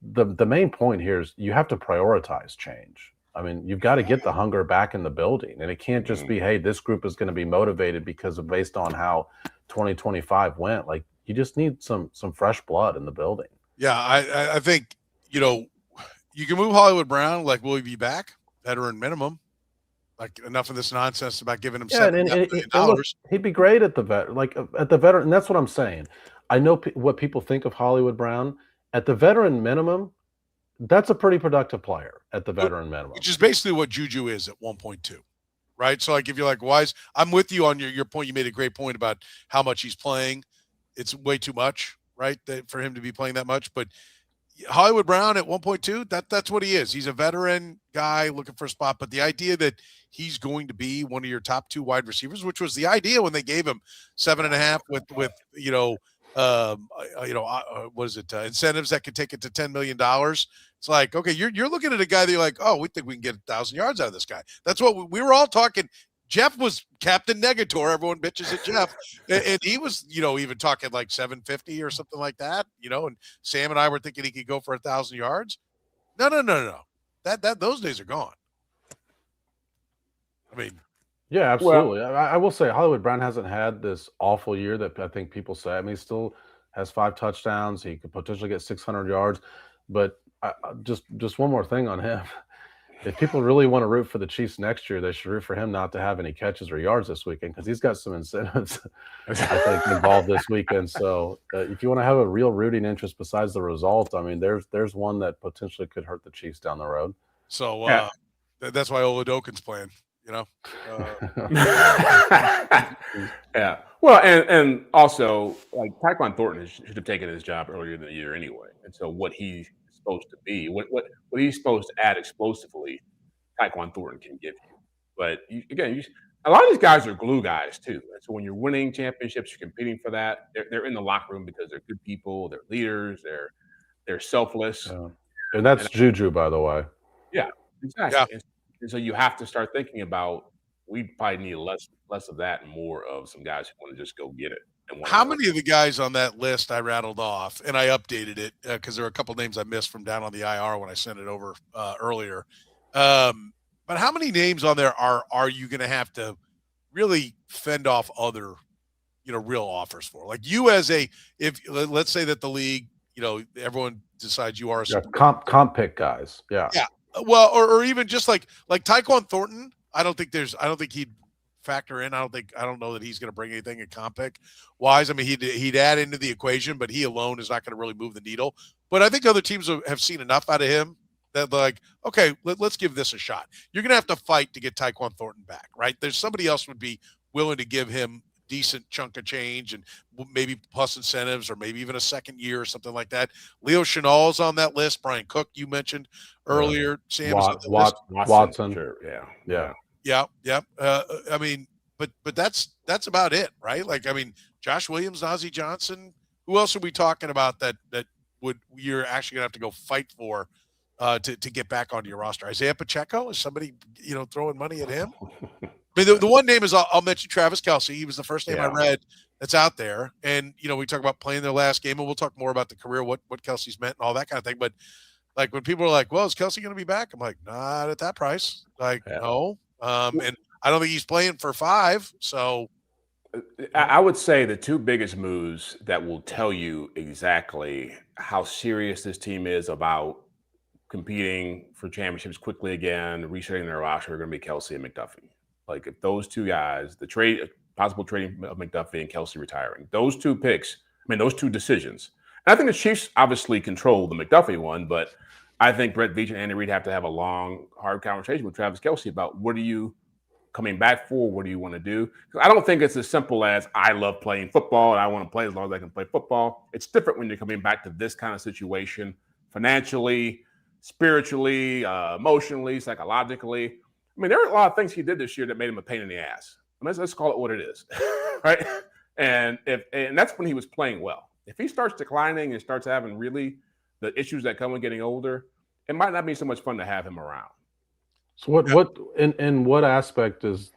the main point here is you have to prioritize change. I mean, you've got to get the hunger back in the building, and it can't just be, hey, this group is going to be motivated based on how 2025 went. Like, you just need some fresh blood in the building. Yeah, I think, you can move Hollywood Brown. Like, will he be back? Veteran minimum. Like, enough of this nonsense about giving him $7 million. Look, he'd be great at the veteran, and that's what I'm saying. I know what people think of Hollywood Brown. At the veteran minimum, that's a pretty productive player at the veteran minimum. Which is basically what Juju is at 1.2, right? So, like, if you're like, I'm with you on your point. You made a great point about how much he's playing. It's way too much, right, for him to be playing that much. But Hollywood Brown at 1.2, that's what he is. He's a veteran guy looking for a spot. But the idea that he's going to be one of your top two wide receivers, which was the idea when they gave him 7.5 with what is it? Incentives that could take it to $10 million. It's like, okay, you're looking at a guy that you're like, oh, we think we can get 1,000 yards out of this guy. That's what we were all talking. Jeff was Captain Negator. Everyone bitches at Jeff. And he was, even talking like 750 or something like that, and Sam and I were thinking he could go for 1,000 yards. No. That those days are gone. I mean, yeah, absolutely. Well, I will say Hollywood Brown hasn't had this awful year that I think people say. I mean, he still has 5 touchdowns. He could potentially get 600 yards. But just one more thing on him. If people really want to root for the Chiefs next year, they should root for him not to have any catches or yards this weekend, because he's got some incentives, I think, involved this weekend. So if you want to have a real rooting interest besides the result, I mean, there's one that potentially could hurt the Chiefs down the road. So that's why Oladokin's playing. Yeah. Well, and also, like, Tyquan Thornton should have taken his job earlier in the year anyway. And so what he's supposed to be, what he's supposed to add explosively, Tyquan Thornton can give you. But a lot of these guys are glue guys too. And so when you're winning championships, you're competing for that. They're in the locker room because they're good people, they're leaders, they're selfless. And that's Juju, by the way. Yeah, exactly. Yeah. And so you have to start thinking about, we probably need less of that and more of some guys who want to just go get it. How many of the guys on that list I rattled off, and I updated it because there are a couple names I missed from down on the IR when I sent it over earlier. But how many names on there are you going to have to really fend off other, real offers for? Like you if let's say that the league, everyone decides you are a comp pick guys. Yeah. Yeah. Well, or even just like Tyquan Thornton, I don't think he'd factor in. I don't know that he's going to bring anything in comp pick wise. I mean, he'd add into the equation, but he alone is not going to really move the needle. But I think other teams have seen enough out of him that like, okay, let's give this a shot. You're going to have to fight to get Tyquan Thornton back, right? There's somebody else would be willing to give him decent chunk of change and maybe plus incentives or maybe even a second year or something like that. Leo Chenal's on that list. Brian Cook, you mentioned earlier. Sam Watson. Sure. Yeah. I mean, but that's about it, right? Like, I mean, Josh Williams, Najee Johnson. Who else are we talking about that you're actually gonna have to go fight for to get back onto your roster? Isaiah Pacheco, is somebody throwing money at him? I mean, the one name is I'll mention Travis Kelce. He was the first name I read that's out there, and we talk about playing their last game, and we'll talk more about the career, what Kelce's meant, and all that kind of thing. But like when people are like, "Well, is Kelce going to be back?" I'm like, "Not at that price." Like, no. And I don't think he's playing for 5. So I would say the two biggest moves that will tell you exactly how serious this team is about competing for championships quickly again, resetting their roster, are going to be Kelce and McDuffie. Like, if those two guys, possible trading of McDuffie and Kelce retiring, those two picks, those two decisions. And I think the Chiefs obviously control the McDuffie one, but I think Brett Veach and Andy Reid have to have a long, hard conversation with Travis Kelce about what are you coming back for? What do you want to do? Because I don't think it's as simple as I love playing football and I want to play as long as I can play football. It's different when you're coming back to this kind of situation, financially, spiritually, emotionally, psychologically. There are a lot of things he did this year that made him a pain in the ass. Let's call it what it is, right? And that's when he was playing well. If he starts declining and starts having really the issues that come with getting older, it might not be so much fun to have him around. So what in what aspect is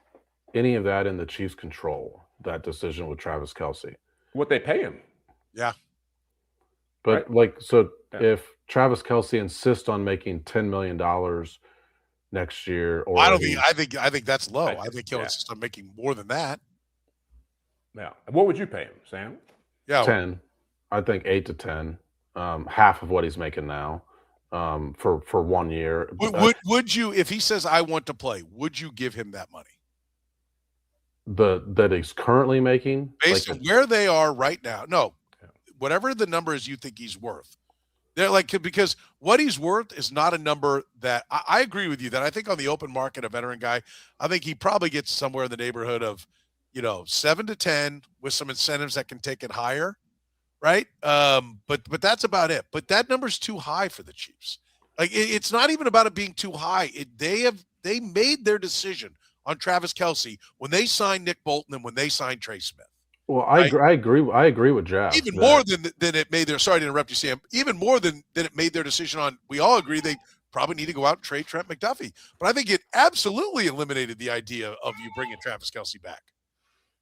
any of that in the Chiefs' control, that decision with Travis Kelce? What they pay him. Yeah. But if Travis Kelce insists on making $10 million next year, or I think that's low. I think he'll insist on making more than that. Yeah. What would you pay him, Sam? Yeah. 10. I think 8 to 10. Half of what he's making now. For 1 year. Would you, if he says I want to play, would you give him that money? That he's currently making? Based on where they are right now. No. Whatever the number is you think he's worth. They're because what he's worth is not a number that I agree with you that I think on the open market, a veteran guy, I think he probably gets somewhere in the neighborhood of, 7 to 10 with some incentives that can take it higher. Right. But that's about it. But that number's too high for the Chiefs. Like it's not even about it being too high. They made their decision on Travis Kelce when they signed Nick Bolton and when they signed Trey Smith. Well, I agree with Jeff. Even more than it made their, sorry to interrupt you, Sam, even more than it made their decision on, we all agree they probably need to go out and trade Trent McDuffie. But I think it absolutely eliminated the idea of you bringing Travis Kelce back.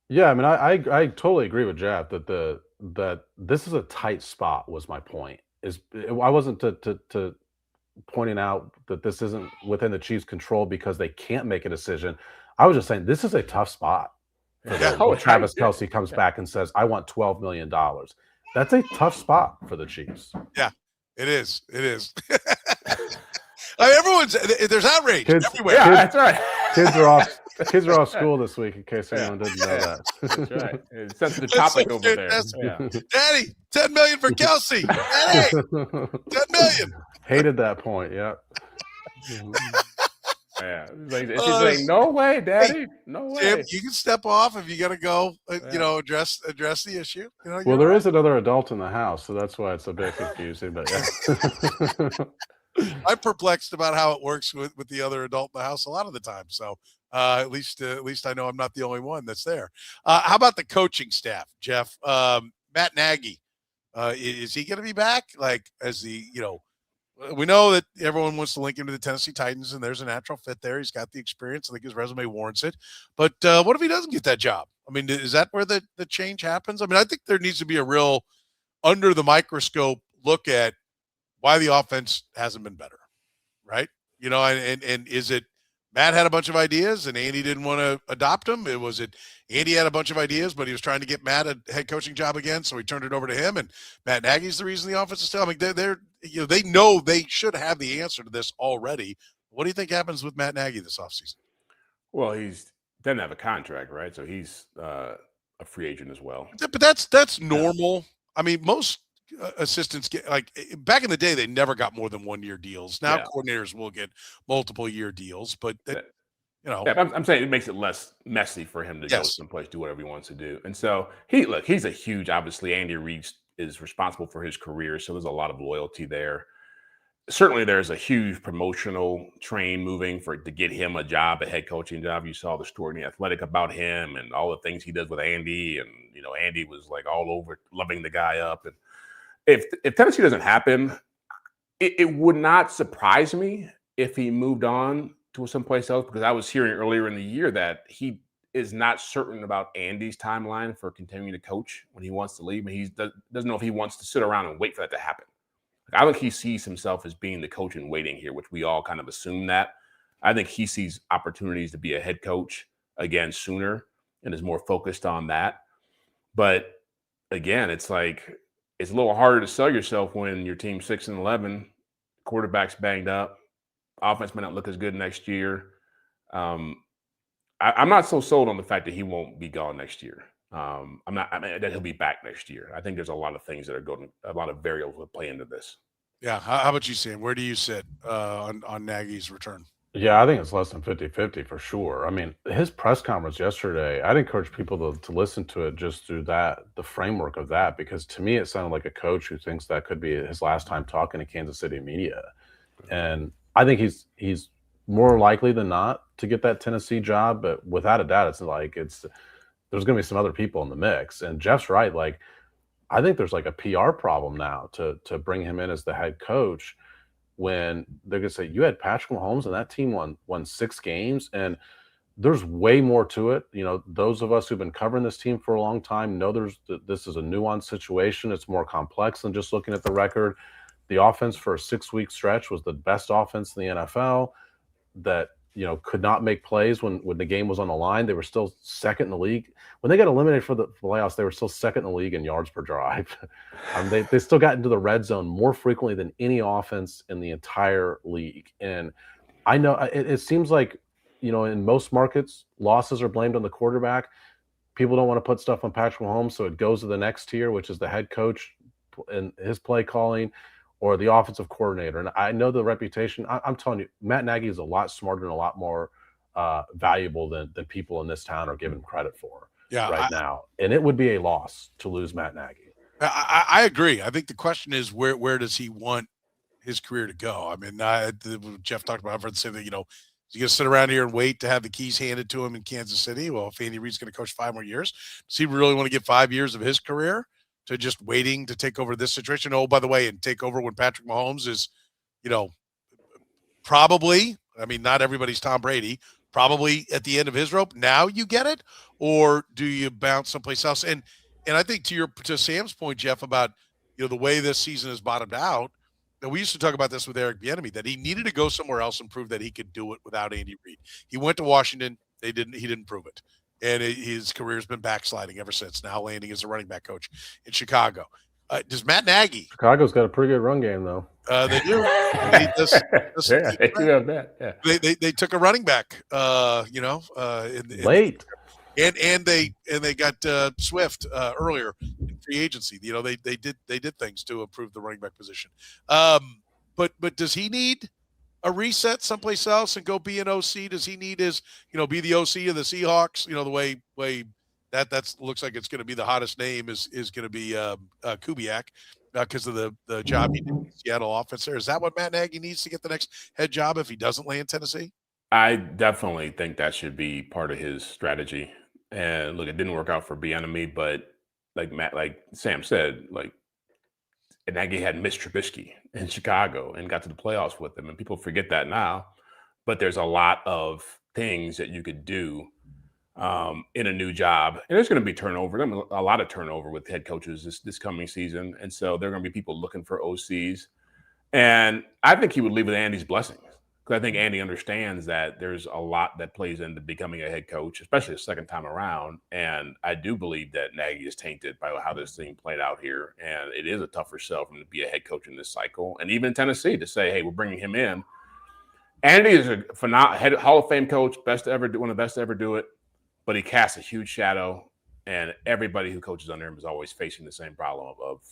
Yeah, I totally agree with Jeff that this is a tight spot was my point. I wasn't to pointing out that this isn't within the Chiefs' control because they can't make a decision. I was just saying this is a tough spot. When Travis Kelce comes back and says, I want $12 million. That's a tough spot for the Chiefs. Yeah, it is. It is. There's outrage everywhere. Yeah, that's right. Kids are off school this week, in case anyone didn't know that. That's right. It's sensitive topic over there. Yeah. Daddy, $10 million for Kelce. Daddy, $10 million. Hated that point. Yeah. Yeah, it's like no way, Daddy, no way. Sam, you can step off if you got to go. Yeah. Address the issue. Well, there is another adult in the house, so that's why it's a bit confusing. But yeah. I'm perplexed about how it works with the other adult in the house a lot of the time. So at least I know I'm not the only one that's there. How about the coaching staff, Jeff? Matt Nagy, is he going to be back? Like, as we know that everyone wants to link him to the Tennessee Titans, and there's a natural fit there. He's got the experience. I think his resume warrants it. But what if he doesn't get that job? I mean, is that where the change happens? I mean, I think there needs to be a real under the microscope look at why the offense hasn't been better, right? And is it Matt had a bunch of ideas and Andy didn't want to adopt them? Was it Andy had a bunch of ideas, but he was trying to get Matt a head coaching job again, so he turned it over to him, and Matt Nagy's the reason the offense is still. I mean, they know they should have the answer to this already. What do you think happens with Matt Nagy this offseason? Well, doesn't have a contract, right? So he's a free agent as well. But that's normal. Yeah. I mean, most assistants get, like, back in the day, they never got more than 1 year deals. Now coordinators will get multiple year deals, but I'm saying it makes it less messy for him to go someplace, do whatever he wants to do. And so he's a huge, obviously Andy Reid is responsible for his career. So there's a lot of loyalty there. Certainly there's a huge promotional train moving to get him a job, a head coaching job. You saw the story in The Athletic about him and all the things he does with Andy. And, Andy was like all over loving the guy up. And if Tennessee doesn't happen, it would not surprise me if he moved on to someplace else, because I was hearing earlier in the year that he is not certain about Andy's timeline for continuing to coach when he wants to leave. And he doesn't know if he wants to sit around and wait for that to happen. I think he sees himself as being the coach in waiting here, which we all kind of assume that. I think he sees opportunities to be a head coach again sooner and is more focused on that. But again, it's like, it's a little harder to sell yourself when your team's 6-11, quarterback's banged up, offense may not look as good next year. I'm not so sold on the fact that he won't be gone next year. That he'll be back next year. I think there's a lot of things that are a lot of variables that play into this. Yeah. How about you, Sam? Where do you sit on Nagy's return? Yeah, I think it's less than 50-50 for sure. I mean, his press conference yesterday, I'd encourage people to listen to it just through the framework of that, because to me, it sounded like a coach who thinks that could be his last time talking to Kansas City media. And I think he's more likely than not to get that Tennessee job, but without a doubt, there's going to be some other people in the mix. And Jeff's right. Like, I think there's like a PR problem now to bring him in as the head coach, when they're going to say, you had Patrick Mahomes and that team won 6 games. And there's way more to it. Those of us who've been covering this team for a long time know this is a nuanced situation. It's more complex than just looking at the record. The offense for a 6-week stretch was the best offense in the NFL that, could not make plays when the game was on the line. They were still second in the league. When they got eliminated for the playoffs, they were still second in the league in yards per drive. They still got into the red zone more frequently than any offense in the entire league. And I know it seems like, in most markets, losses are blamed on the quarterback. People don't want to put stuff on Patrick Mahomes, so it goes to the next tier, which is the head coach and his play calling, or the offensive coordinator. And I know the reputation. I'm telling you, Matt Nagy is a lot smarter and a lot more valuable than people in this town are given credit for now. And it would be a loss to lose Matt Nagy. I agree. I think the question is, where does he want his career to go? I mean, Jeff talked about, I've heard say that, is he going to sit around here and wait to have the keys handed to him in Kansas City? Well, if Andy Reid's going to coach 5 more years, does he really want to give 5 years of his career to just waiting to take over this situation? Oh, by the way, and take over when Patrick Mahomes is, probably, I mean, not everybody's Tom Brady, probably at the end of his rope. Now you get it, or do you bounce someplace else? And I think to Sam's point, Jeff, about, the way this season has bottomed out, and we used to talk about this with Eric Bieniemy, that he needed to go somewhere else and prove that he could do it without Andy Reid. He went to Washington. He didn't prove it. And his career's been backsliding ever since, now landing as a running back coach in Chicago. Does Matt Nagy? Chicago's got a pretty good run game, though. They do. They do have that. Yeah. They took a running back, late. And they got Swift earlier in free agency. They did things to improve the running back position. But does he need a reset someplace else and go be an OC? Does he need his, be the OC of the Seahawks? The way that's looks like it's going to be the hottest name is going to be Kubiak because of the job he did in the Seattle offense there. Is that what Matt Nagy needs to get the next head job if he doesn't land in Tennessee? I definitely think that should be part of his strategy. And look, it didn't work out for Bieniemy, but like Sam said, Nagy had Mitch Trubisky in Chicago and got to the playoffs with him, and people forget that now. But there's a lot of things that you could do in a new job, and there's going to be turnover. I mean, a lot of turnover with head coaches this coming season, and so there are going to be people looking for OCs. And I think he would leave with Andy's blessings. Because I think Andy understands that there's a lot that plays into becoming a head coach, especially the second time around. And I do believe that Nagy is tainted by how this thing played out here. And it is a tougher sell for him to be a head coach in this cycle. And even in Tennessee to say, hey, we're bringing him in. Andy is a phenomenal Hall of Fame coach, one of the best to ever do it. But he casts a huge shadow. And everybody who coaches under him is always facing the same problem of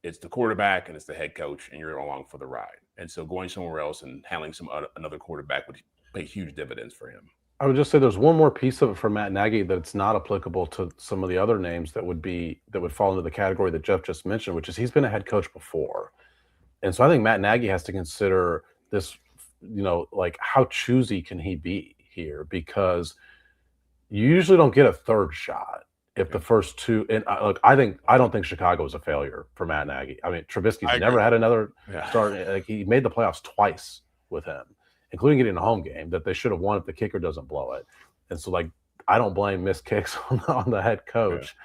it's the quarterback and it's the head coach, and you're along for the ride. And so going somewhere else and handling another quarterback would pay huge dividends for him. I would just say there's one more piece of it for Matt Nagy that's not applicable to some of the other names that would fall into the category that Jeff just mentioned, which is he's been a head coach before. And so I think Matt Nagy has to consider this, how choosy can he be here? Because you usually don't get a third shot. If the first two, and I don't think Chicago was a failure for Matt Nagy. I mean, Trubisky's never had another start. Like, he made the playoffs twice with him, including getting a home game that they should have won if the kicker doesn't blow it. And so, I don't blame missed kicks on the head coach.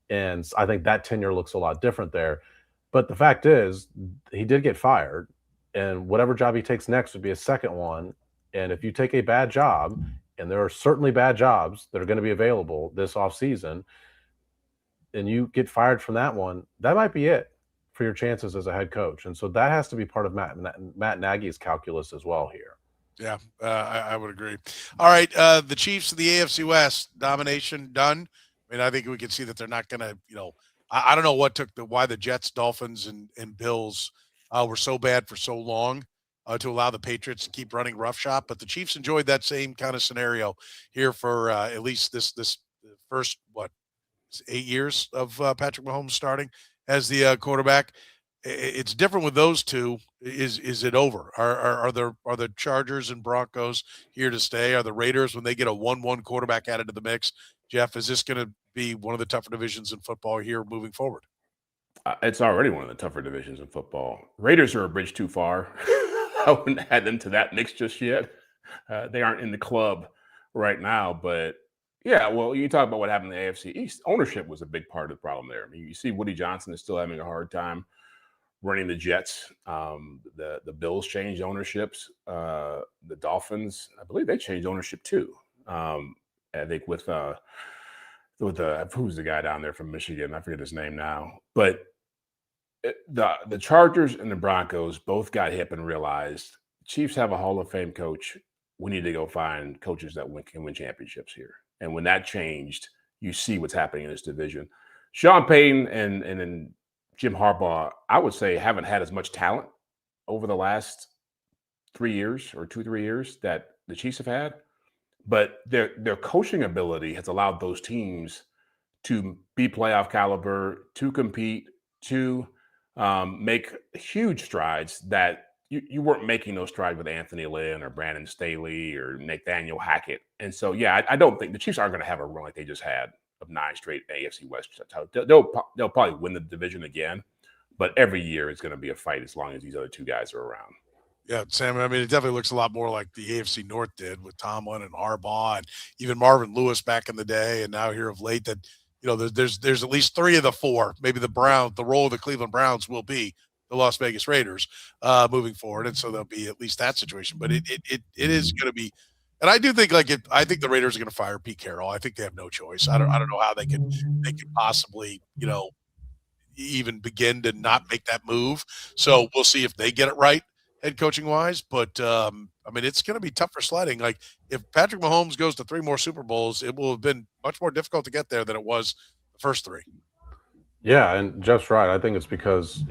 Yeah. And I think that tenure looks a lot different there. But the fact is, he did get fired, and whatever job he takes next would be a second one. And if you take a bad job, and there are certainly bad jobs that are going to be available this offseason, and you get fired from that one, that might be it for your chances as a head coach. And so that has to be part of Matt Nagy's calculus as well here. Yeah, I would agree. All right, the Chiefs of the AFC West, domination done. I mean, I think we can see that they're not going to, I don't know why the Jets, Dolphins, and Bills were so bad for so long to allow the Patriots to keep running roughshod. But the Chiefs enjoyed that same kind of scenario here for at least this first, 8 years of Patrick Mahomes starting as the quarterback. It's different with those two. Is it over? Are the Chargers and Broncos here to stay? Are the Raiders, when they get a 1-1 quarterback added to the mix? Jeff, is this going to be one of the tougher divisions in football here moving forward? It's already one of the tougher divisions in football. Raiders are a bridge too far. I wouldn't add them to that mix just yet. They aren't in the club right now, but yeah, well, you talk about what happened in the AFC East. Ownership was a big part of the problem there. I mean, you see Woody Johnson is still having a hard time running the Jets. The Bills changed ownerships. The Dolphins, I believe they changed ownership too. I think with who's the guy down there from Michigan? I forget his name now. But the Chargers and the Broncos both got hip and realized Chiefs have a Hall of Fame coach. We need to go find coaches that can win championships here. And when that changed, you see what's happening in this division. Sean Payton and then Jim Harbaugh, I would say, haven't had as much talent over the last 3 years or 2-3 years that the Chiefs have had. But their coaching ability has allowed those teams to be playoff caliber, to compete, to make huge strides that you weren't making those strides with Anthony Lynn or Brandon Staley or Nathaniel Hackett. And so, yeah, I don't think the Chiefs are going to have a run like they just had of 9 straight AFC West. They'll probably win the division again, but every year it's going to be a fight as long as these other two guys are around. Yeah, Sam, I mean, it definitely looks a lot more like the AFC North did with Tomlin and Harbaugh and even Marvin Lewis back in the day, and now here of late that, there's at least 3 of the 4. Maybe the role of the Cleveland Browns will be the Las Vegas Raiders moving forward, and so there'll be at least that situation. But it is going to be, and I do think I think the Raiders are going to fire Pete Carroll. I think they have no choice. I don't know how they could possibly even begin to not make that move. So we'll see if they get it right head coaching wise. But I mean, it's going to be tough for sledding. Like if Patrick Mahomes goes to 3 more Super Bowls, it will have been much more difficult to get there than it was the first 3. Yeah, and Jeff's right. I think it's because,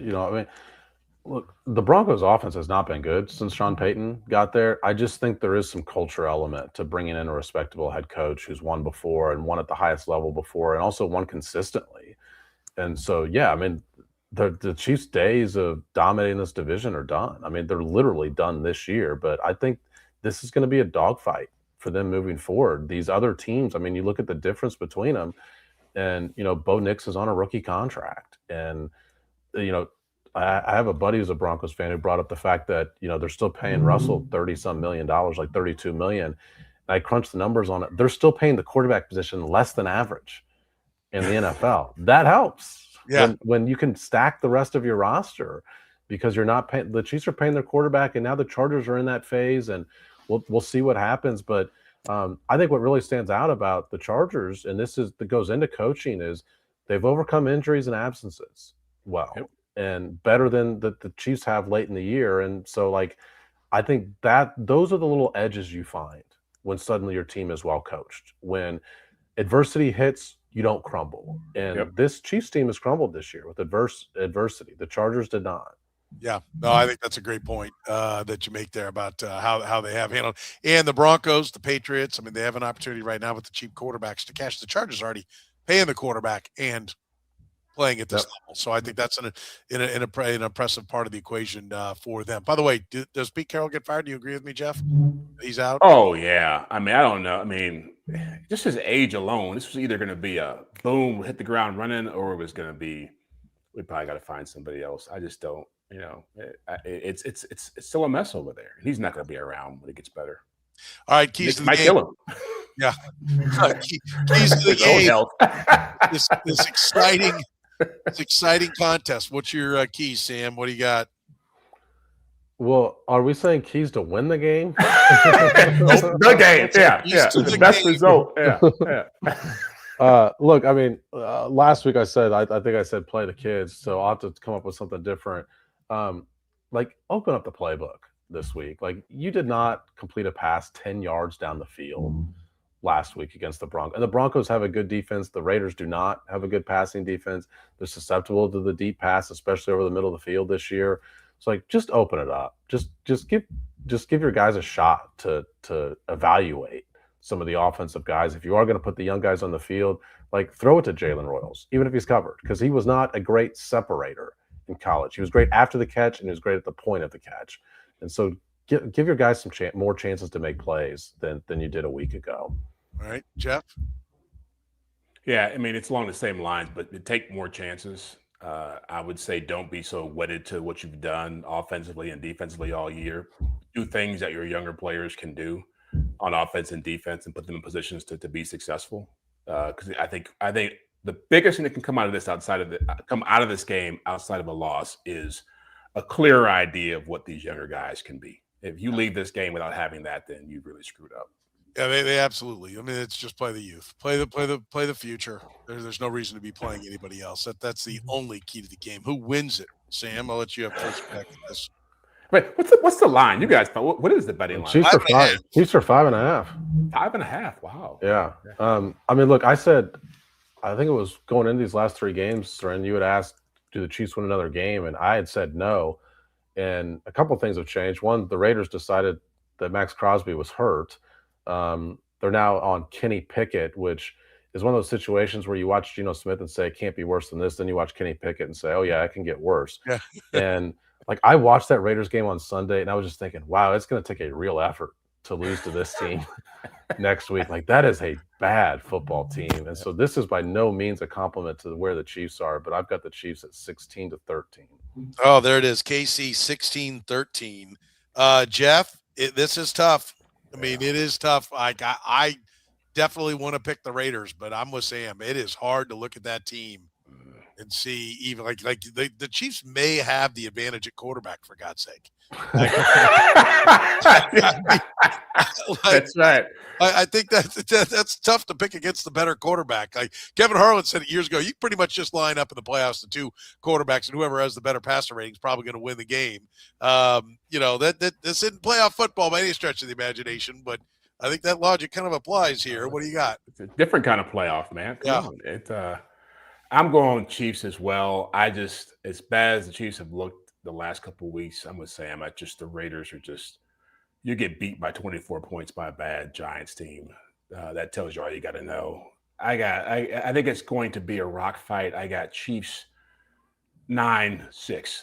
Look, the Broncos' offense has not been good since Sean Payton got there. I just think there is some culture element to bringing in a respectable head coach who's won before and won at the highest level before and also won consistently. And so, yeah, I mean, the Chiefs' days of dominating this division are done. I mean, they're literally done this year, but I think this is going to be a dogfight for them moving forward. These other teams, I mean, you look at the difference between them, and, Bo Nix is on a rookie contract. And, you know, I have a buddy who's a Broncos fan who brought up the fact that, they're still paying Russell $30-some million, like $32 million. And I crunched the numbers on it. They're still paying the quarterback position less than average in the NFL. That helps. Yeah. When you can stack the rest of your roster because you're not paying – the Chiefs are paying their quarterback, and now the Chargers are in that phase, and we'll see what happens. But I think what really stands out about the Chargers, and that goes into coaching, is they've overcome injuries and absences well. Yep. And better than the Chiefs have late in the year. And so, I think that those are the little edges you find when suddenly your team is well coached. When adversity hits, you don't crumble. And this Chiefs team has crumbled this year with adversity. The Chargers did not. Yeah, no, I think that's a great point that you make there about how they have handled. And the Broncos, the Patriots, I mean, they have an opportunity right now with the cheap quarterbacks to cash. The Chargers are already paying the quarterback and playing at this level. So I think that's an impressive part of the equation for them. By the way, does Pete Carroll get fired? Do you agree with me, Jeff? He's out? Oh, yeah. I mean, I don't know. I mean, just his age alone, this was either going to be a boom, hit the ground running, or it was going to be, we probably got to find somebody else. I just don't, it's still a mess over there. He's not going to be around when it gets better. All right, keys to the might game. kill him. Yeah. Keys to the game. This exciting contest. What's your keys, Sam? What do you got? Well, are we saying keys to win the game? The game. Yeah. The best result. Yeah. Look, I mean, last week I think I said play the kids, so I'll have to come up with something different. Open up the playbook this week. You did not complete a pass 10 yards down the field last week against the Broncos. And the Broncos have a good defense. The Raiders do not have a good passing defense. They're susceptible to the deep pass, especially over the middle of the field this year. So just open it up. Just give your guys a shot to evaluate some of the offensive guys. If you are going to put the young guys on the field, throw it to Jalen Royals, even if he's covered, because he was not a great separator in college. He was great after the catch, and he was great at the point of the catch. And so give your guys some more chances to make plays than you did a week ago. All right, Jeff? Yeah, I mean, it's along the same lines, but take more chances. I would say don't be so wedded to what you've done offensively and defensively all year. Do things that your younger players can do on offense and defense and put them in positions to be successful. Because I think the biggest thing that can come out of this game outside of a loss is a clearer idea of what these younger guys can be. If you leave this game without having that, then you've really screwed up. Yeah, they absolutely. I mean, it's just play the youth, play the future. There's no reason to be playing anybody else. That's the only key to the game. Who wins it? Sam, I'll let you have first crack at this. Wait, what's the line? You guys, what is the betting line? Chiefs are 5. Chiefs are 5.5. 5.5. Wow. Yeah. I mean, look, I think it was going into these last 3 games, Soren, you had asked, do the Chiefs win another game? And I had said no. And a couple of things have changed. One, the Raiders decided that Max Crosby was hurt. They're now on Kenny Pickett, which is one of those situations where you watch Geno Smith and say, it can't be worse than this. Then you watch Kenny Pickett and say, oh, yeah, it can get worse. Yeah. And I watched that Raiders game on Sunday, and I was just thinking, wow, it's going to take a real effort to lose to this team next week. That is a bad football team. And so this is by no means a compliment to where the Chiefs are, but I've got the Chiefs at 16-13. Oh, there it is. KC 16-13. Jeff, this is tough. I mean, it is tough. I definitely want to pick the Raiders, but I'm with Sam. It is hard to look at that team and see even the Chiefs may have the advantage at quarterback, for God's sake. That's right. I think that's tough to pick against the better quarterback. Kevin Harlan said it years ago, you pretty much just line up in the playoffs the 2 quarterbacks, and whoever has the better passer rating is probably going to win the game. This isn't playoff football by any stretch of the imagination, but I think that logic kind of applies here. What do you got? It's a different kind of playoff, man. Come on. I'm going Chiefs as well. As bad as the Chiefs have looked the last couple of weeks, I'm with Sam. The Raiders are you get beat by 24 points by a bad Giants team. That tells you all you got to know. I think it's going to be a rock fight. I got Chiefs 9-6.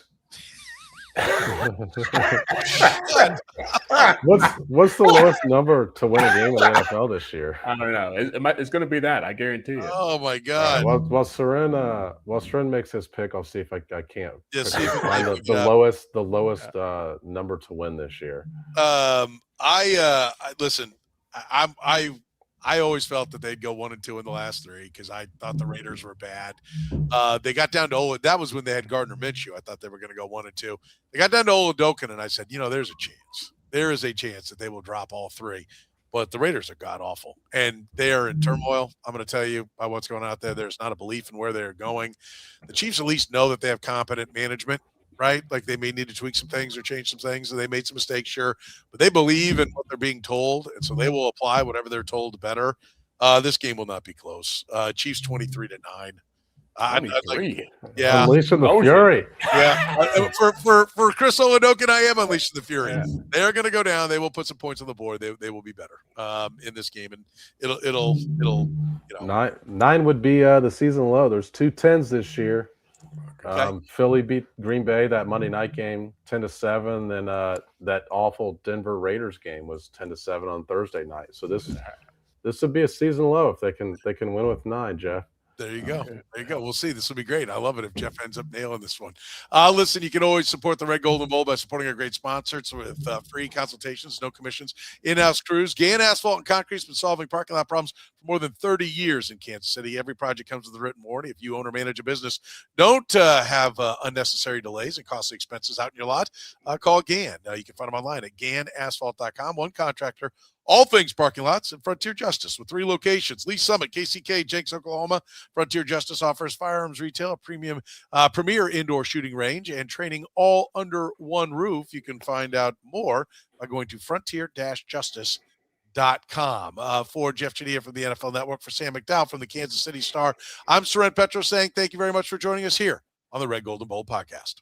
What's the lowest number to win a game in the NFL this year? I don't know. It's going to be that. I guarantee you. Oh my God! While Soren makes his pick, I'll see if I can't find the lowest number to win this year. Listen. I always felt that they'd go 1-2 in the last three because I thought the Raiders were bad. They got down to that was when they had Gardner Minshew. I thought they were going to go 1-2. They got down to Oladokin, and I said, there's a chance. There is a chance that they will drop all three. But the Raiders are god awful, and they are in turmoil. I'm going to tell you by what's going on out there. There's not a belief in where they're going. The Chiefs at least know that they have competent management. Right? Like they may need to tweak some things or change some things, and they made some mistakes, sure. But they believe in what they're being told, and so they will apply whatever they're told better. This game will not be close. Chiefs 23-9. Yeah. Unleashing the fury. Yeah. For Chris Oladokin, I am unleashing the fury. Yeah. They're going to go down. They will put some points on the board. They will be better in this game, and it'll 9 would be the season low. There's 2 10s this year. Okay. Philly beat Green Bay that Monday night game 10-7. Then that awful Denver Raiders game was 10-7 on Thursday night. So this would be a season low if they can win with 9, Jeff. There you go. There you go. We'll see. This will be great. I love it if Jeff ends up nailing this one. Listen, you can always support the Red, Gold, and Bold by supporting our great sponsors with free consultations, no commissions, in-house crews. Gann Asphalt and Concrete's been solving parking lot problems for more than 30 years in Kansas City. Every project comes with a written warranty. If you own or manage a business, don't have unnecessary delays and costly expenses out in your lot, call Gann. You can find them online at GannAsphalt.com. One contractor, all things parking lots, and Frontier Justice with 3 locations. Lee Summit, KCK, Jenks, Oklahoma. Frontier Justice offers firearms retail, a premier indoor shooting range, and training all under one roof. You can find out more by going to frontier-justice.com. For Jeff Chadiha from the NFL Network, for Sam McDowell from the Kansas City Star, I'm Soren Petro saying thank you very much for joining us here on the Red, Gold, and Bold podcast.